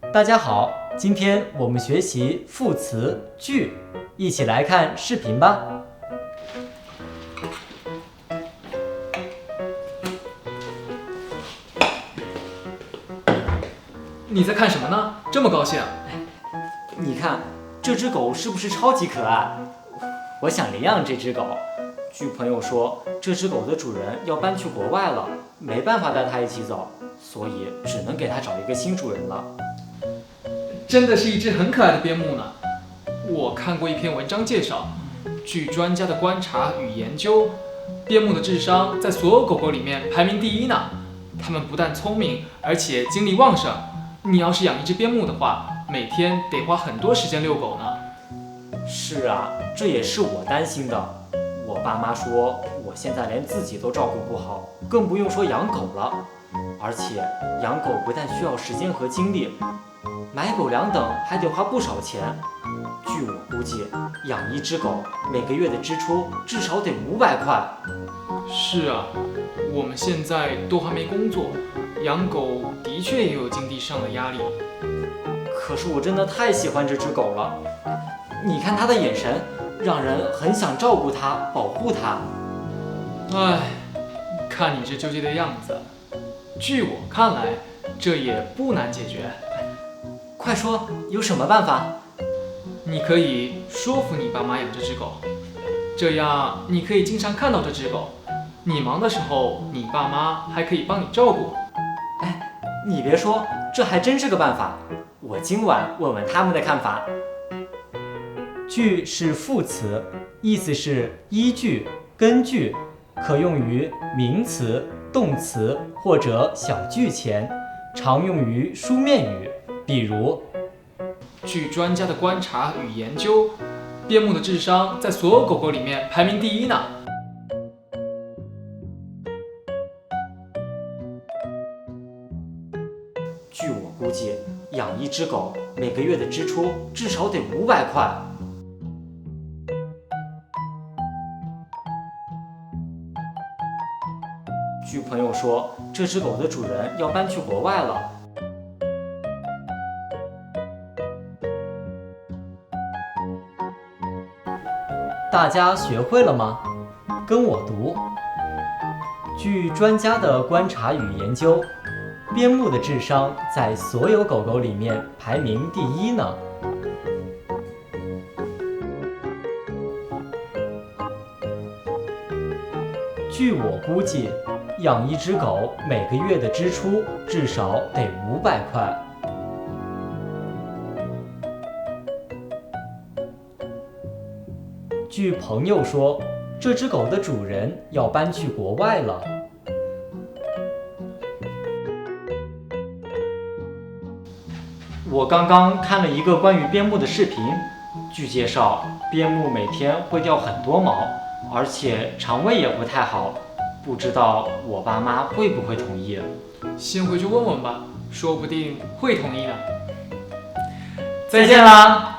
大家好，今天我们学习副词句，一起来看视频吧。你在看什么呢？这么高兴？你看，这只狗是不是超级可爱？我想领养这只狗。据朋友说，这只狗的主人要搬去国外了，没办法带它一起走，所以只能给它找一个新主人了。真的是一只很可爱的边牧呢。我看过一篇文章介绍，据专家的观察与研究，边牧的智商在所有狗狗里面排名第一呢。它们不但聪明，而且精力旺盛。你要是养一只边牧的话，每天得花很多时间遛狗呢。是啊，这也是我担心的。我爸妈说，我现在连自己都照顾不好，更不用说养狗了。而且养狗不但需要时间和精力，买狗粮等还得花不少钱。据我估计，养一只狗每个月的支出至少得500块。是啊，我们现在都还没工作，养狗的确也有经济上的压力。可是我真的太喜欢这只狗了，你看它的眼神，让人很想照顾它，保护它。唉，看你这纠结的样子，据我看来，这也不难解决。快说，有什么办法？你可以说服你爸妈养这只狗，这样你可以经常看到这只狗。你忙的时候，你爸妈还可以帮你照顾。哎，你别说，这还真是个办法。我今晚问问他们的看法。据是副词，意思是依据、根据，可用于名词、动词或者小句前，常用于书面语。比如，据专家的观察与研究，边牧的智商在所有狗狗里面排名第一呢。据我估计，养一只狗每个月的支出至少得500块。据朋友说，这只狗的主人要搬去国外了。大家学会了吗？跟我读。据专家的观察与研究，边牧的智商在所有狗狗里面排名第一呢。据我估计，养一只狗每个月的支出至少得500块。据朋友说，这只狗的主人要搬去国外了。我刚刚看了一个关于边牧的视频，据介绍，边牧每天会掉很多毛，而且肠胃也不太好，不知道我爸妈会不会同意。先回去问问吧，说不定会同意的。再见啦！